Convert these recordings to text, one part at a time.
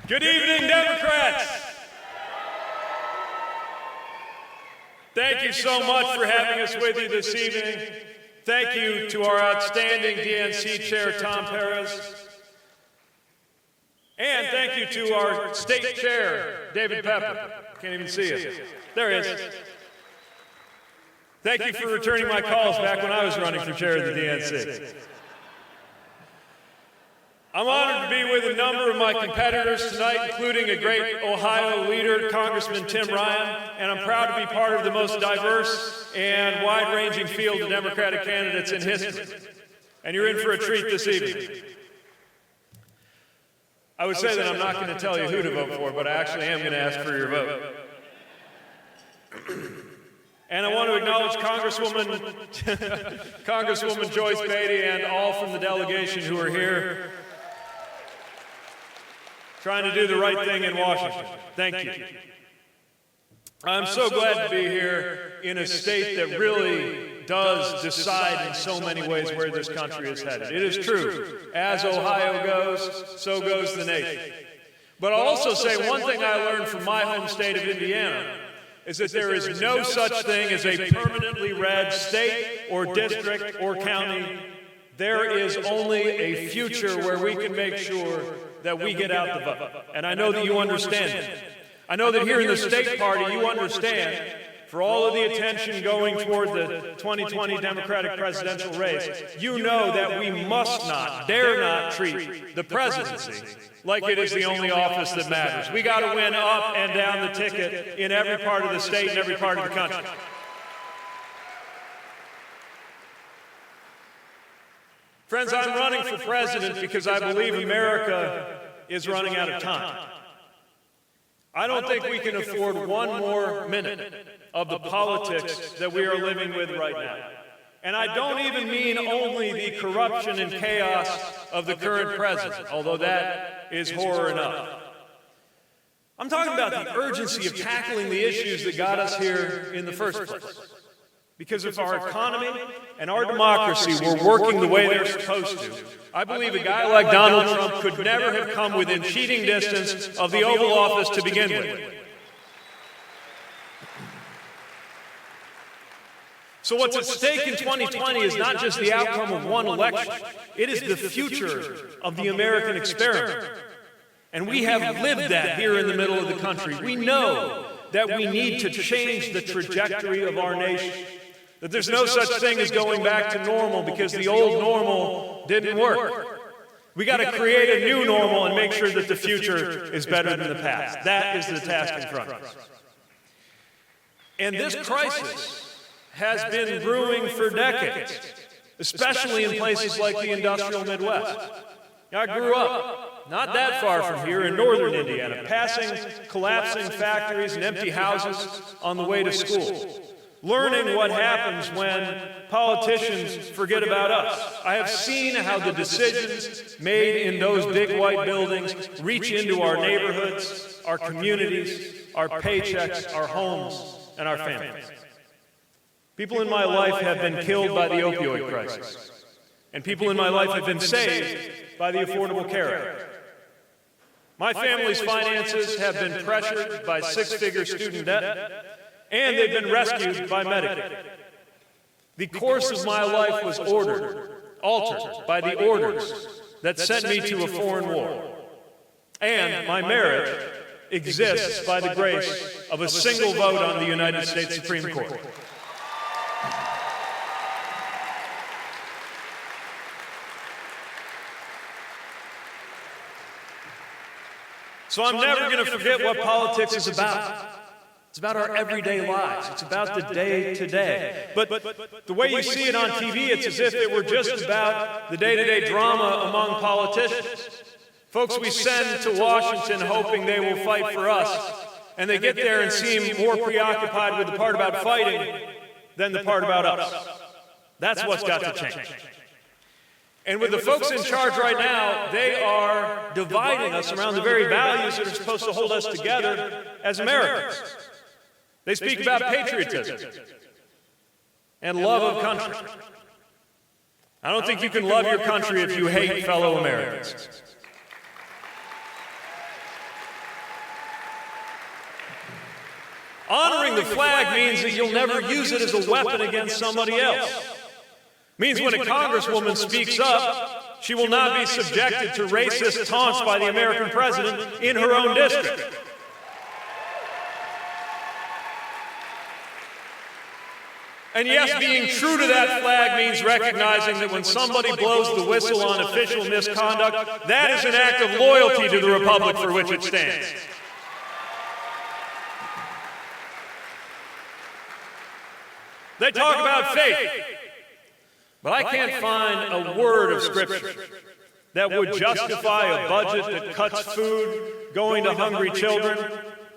Good evening, Democrats. Thank you so much for having us with you this evening. Thank you to our outstanding DNC Chair, Tom Perez. And thank you to our State Chair, David Pepper. Can't even see him. There he is. Thank you for returning my calls back when I was running for chair of the DNC. I'm honored to be with a number of my competitors tonight, including a great Ohio leader, Congressman Tim Ryan, and I'm proud to be part of the most diverse and wide-ranging field of Democratic candidates in history. And you're in for a treat this evening. I would say that I'm not going to tell you who to vote for, but I actually am going to ask for your vote. And I want to acknowledge Congresswoman Joyce Beatty and all from the delegation who are here trying to do the right thing in Washington. Thank you. I'm so glad to be here in a state that really does decide in so many ways where this country is headed. It is true. As Ohio goes, so goes the nation. But I'll also say one thing I learned from my home state of Indiana is that there is no such thing as a permanently red state or district or county. There is only a future where we can make sure that we get out the vote. And I know that you understand that. I know that here in the state party you understand, for all of the attention going toward the 2020 Democratic presidential race, you know that we must not, dare not treat the presidency like it is the only office that matters. We got to win up and down the ticket in every part of the state and every part of the country. Friends, I'm running for president because I believe America is running out of time. I don't think we can afford one more minute of the politics that we are living with right now. And I don't even mean only the corruption and chaos of the current president, although that is horror enough. I'm talking about the urgency of tackling the issues that got us here in the first place. Because if our economy and our democracy were working the way they're supposed to, I believe a guy like Donald Trump could never have come within cheating distance of the Oval Office to begin with. So what's at stake in 2020 is not just the outcome of one election. It is the future of the American experiment. And we have lived that here in the middle of the country. We know that we need to change the trajectory of our nation. That there's no such thing as going back to normal because the old normal didn't work. We got to create a new normal and make sure that the future is better than the past. That is the task in front of us. And this crisis has been brewing for decades, especially in places like the industrial Midwest. I grew up not that far from here in northern Indiana, passing collapsing factories and empty houses on the way to school, learning what happens when politicians forget about us. I have seen how the decisions made in those big white buildings reach into our neighborhoods, our communities, our paychecks, our homes, and our families. People in my life have been killed by the opioid crisis, and people in my life have been saved by the Affordable Care Act. My family's finances have been pressured by six-figure student debt, and they've been rescued by Medicaid. The course of my life was altered by the orders that sent me to a foreign war. And my marriage exists by the grace of a single vote on the United States Supreme Court. So I'm never going to forget what politics is about. It's about our everyday lives. It's about the day-to-day. But the way you see it on TV, it's as if it were just about the day-to-day drama among politicians. Folks we send to Washington hoping they will fight for us, and they get there and seem more preoccupied with the part about fighting than the part about us. That's what's got to change. And with the folks in charge right now, they are dividing us around the very values that are supposed to hold us together as Americans. They speak about patriotism and love of country. I don't think you can love your country if you hate fellow Americans. Honoring the flag means that you'll never use it as a weapon against somebody else. Means when a congresswoman speaks up, she will not be subjected to racist taunts by the American president in her own district. And yes, being true to that flag means recognizing that when somebody blows the whistle on official misconduct, that is an act of loyalty to the republic for which it stands. They talk about faith, but I can't find a word of Scripture that would justify a budget that cuts food going to hungry children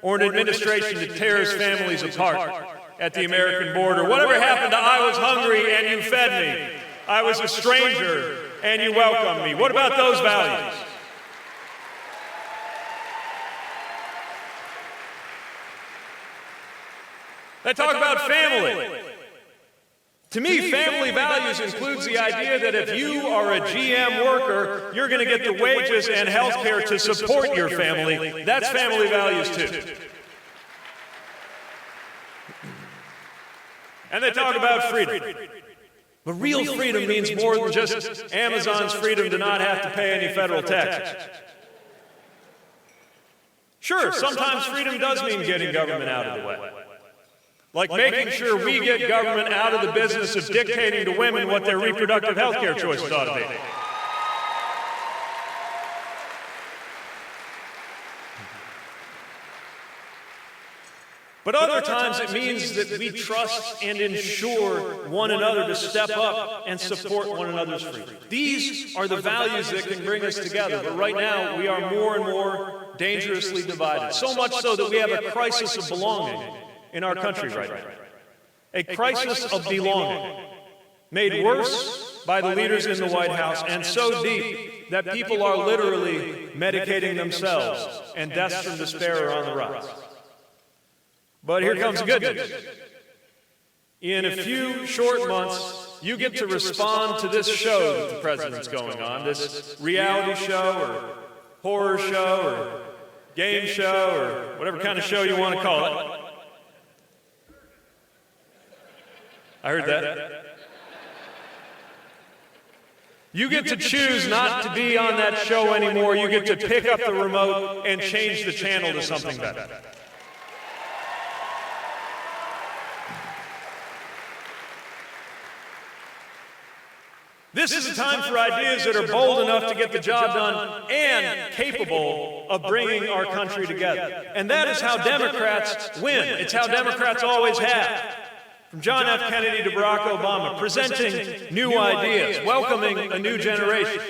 or an administration that tears families apart at the American border. Whatever happened to I was hungry and you fed me? I was a stranger and you welcomed me. What about those values? They talk about family. To me, family values includes the idea that if you are a GM worker, you're going to get the wages and health care to support your family. That's family values too. And they talk about freedom. But real freedom means more than just Amazon's freedom to not have to pay any federal taxes. Sure, sometimes freedom does mean getting government out of the way. Like making sure we get government out of the business of dictating to women what their reproductive health care choices ought to be. But other times it means that we trust and ensure one another to step up and support one another's freedom. These are the values that can bring us together. But right now, we are more and more dangerously divided. So much so that we have a crisis of belonging in our country right now. A crisis of belonging, made worse by the leaders in the White House, and so deep that people are literally medicating themselves, and deaths from despair are on the rise. But here comes good news. In a few short months, you get to respond to this show that the president's going on, this reality show or horror show or game show or whatever kind of show you want to call it. I heard that. You get to choose not to be on that show anymore. You get to pick up the remote and change the channel to something better. This is a time for ideas that are bold enough to get the job done and capable of bringing our country together. And that is how Democrats win. It's how Democrats always have. From John F. Kennedy to Barack Obama, presenting new ideas, welcoming a new generation.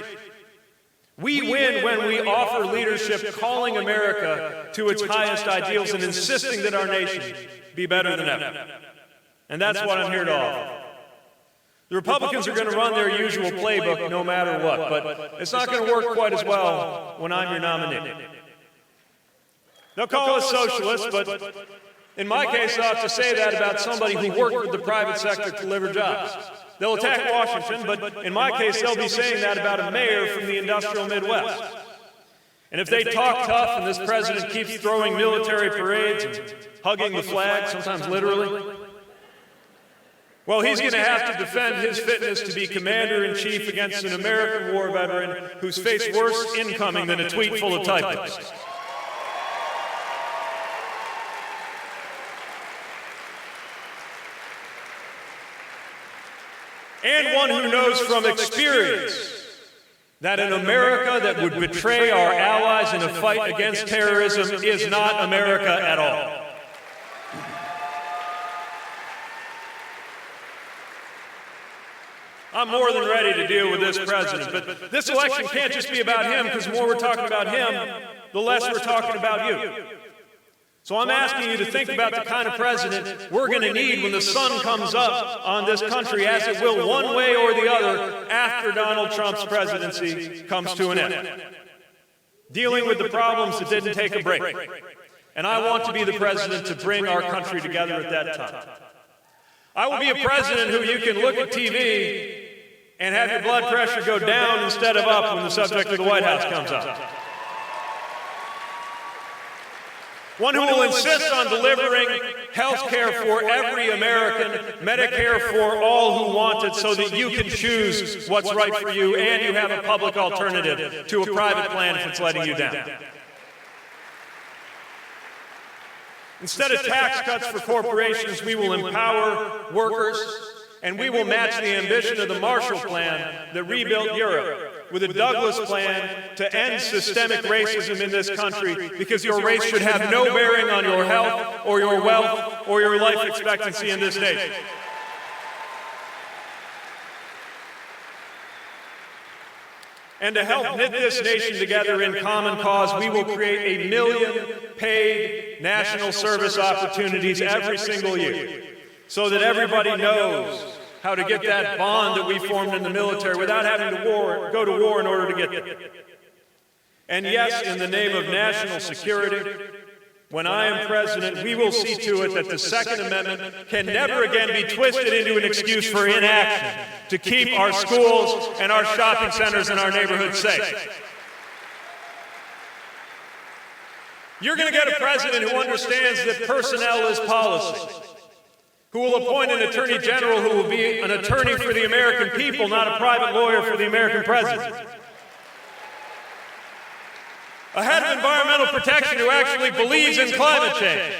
We win when we offer leadership calling America to its highest ideals and insisting that our nation be better than ever. And that's what I'm here to offer. The Republicans are going to run their usual playbook no matter what, but it's not going to work quite as well when I'm your nominee. They'll call us socialists, but in my case, I'll have to say that about somebody who worked with the private sector to deliver jobs. They'll attack Washington, but in my case, they'll be saying that about a mayor from the industrial Midwest. And if they talk tough and this president keeps throwing military parades and hugging the flag, sometimes literally, well, he's going to have to defend his fitness to be commander-in-chief against an American war veteran who's faced worse incoming than a tweet full of typos. And one who knows from experience that an America that would betray our allies in a fight against terrorism is not America at all. I'm more than ready to deal with this president, but this election can't just be about him, because the more we're talking about him, the less we're talking about you. So I'm asking you to think about the kind of president we're going to need when the sun comes up on this country, as it will one way or the other after Donald Trump's presidency comes to an end. Dealing with the problems that didn't take a break. And I want to be the president to bring our country together at that time. I will be a president who you can look at TV and have your blood pressure go down instead of up when the subject of the White House comes up. One who will insist on delivering health care for every American, Medicare for all who want it, so that you can choose what's right for you and you have a public alternative to a private plan if it's letting you down. Instead of tax cuts for corporations, we will empower workers, and we will match the ambition of the Marshall Plan that rebuilt Europe with a Douglas Plan to end systemic racism in this country, because your race should have no bearing on your health or your wealth or your life expectancy in this nation. And to help knit this nation together in common cause, we will create 1 million paid national service opportunities every single year, so that everybody knows how to get that bond that we formed in the military without having to go to war in order to get there. And yes, in the name of national security, when I am president, we will see to it that the Second Amendment can never again be twisted into an excuse for inaction to keep our schools and our shopping centers and our neighborhoods safe. You're going to get a president who understands that personnel is policy, who will appoint an attorney general who will be an attorney for the American people, not a private lawyer for the American president. A head of environmental protection who actually believes in climate change.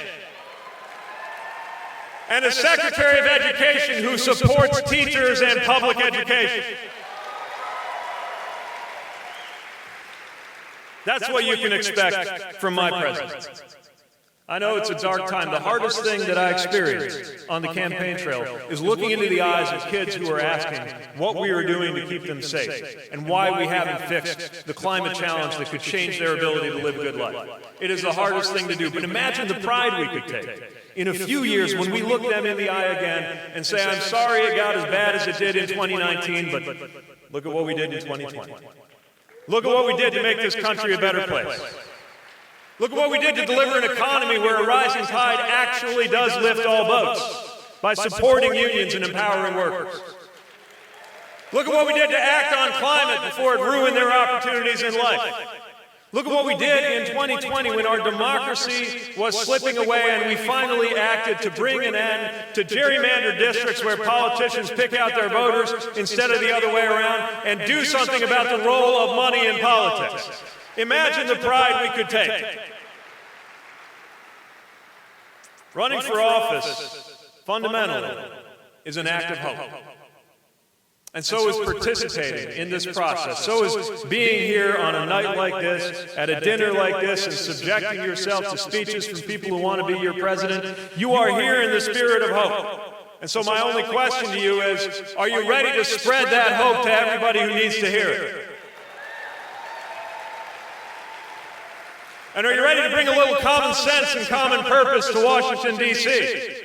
And a secretary of education who supports teachers and public education. That's what you can expect from my president. I know it's a dark time. The hardest thing that I experienced on the campaign trail is looking into the eyes of kids who are asking what we are doing to keep them safe and why we haven't fixed the climate challenge that could change their ability to live a good life. It is the hardest thing to do, but imagine the pride we could take in a few years when we look them in the eye again and say, I'm sorry it got as bad as it did in 2019, but look at what we did in 2020. Look at what we did to make this country a better place. Look at what we did to deliver an economy where a rising tide actually does lift all boats by supporting unions and empowering workers. Look at what we did to act on climate before it ruined their opportunities in life. Look at what we did in 2020 when our democracy was slipping away and we finally acted to bring an end to gerrymandered districts where politicians pick out their voters instead of the other way around and do something about the role of money in politics. Imagine the pride we could take. Running for office, fundamentally, is an act of hope. And so is participating in this process. So is being here on a night like this, at a dinner like this, and subjecting yourself to speeches from people who want to be your president. You are here in the spirit of hope. And so my only question to you is, are you ready to spread that hope to everybody who needs to hear it? And are you ready to bring a little common sense and common purpose to Washington, D.C.?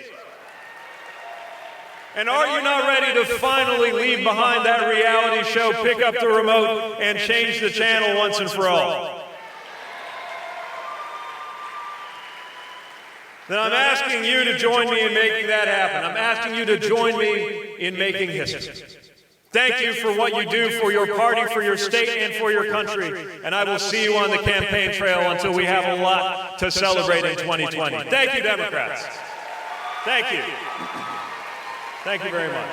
And are you not ready to finally leave behind that reality show, pick up the remote, and change the channel once and for all? Then I'm asking you to join me in making that happen. I'm asking you to join me in making history. Thank you for what you do for your party, for your state, and for your country. And I will see you on the campaign trail until we have a lot to celebrate in 2020. Thank you, Democrats. Thank you. Thank you very much.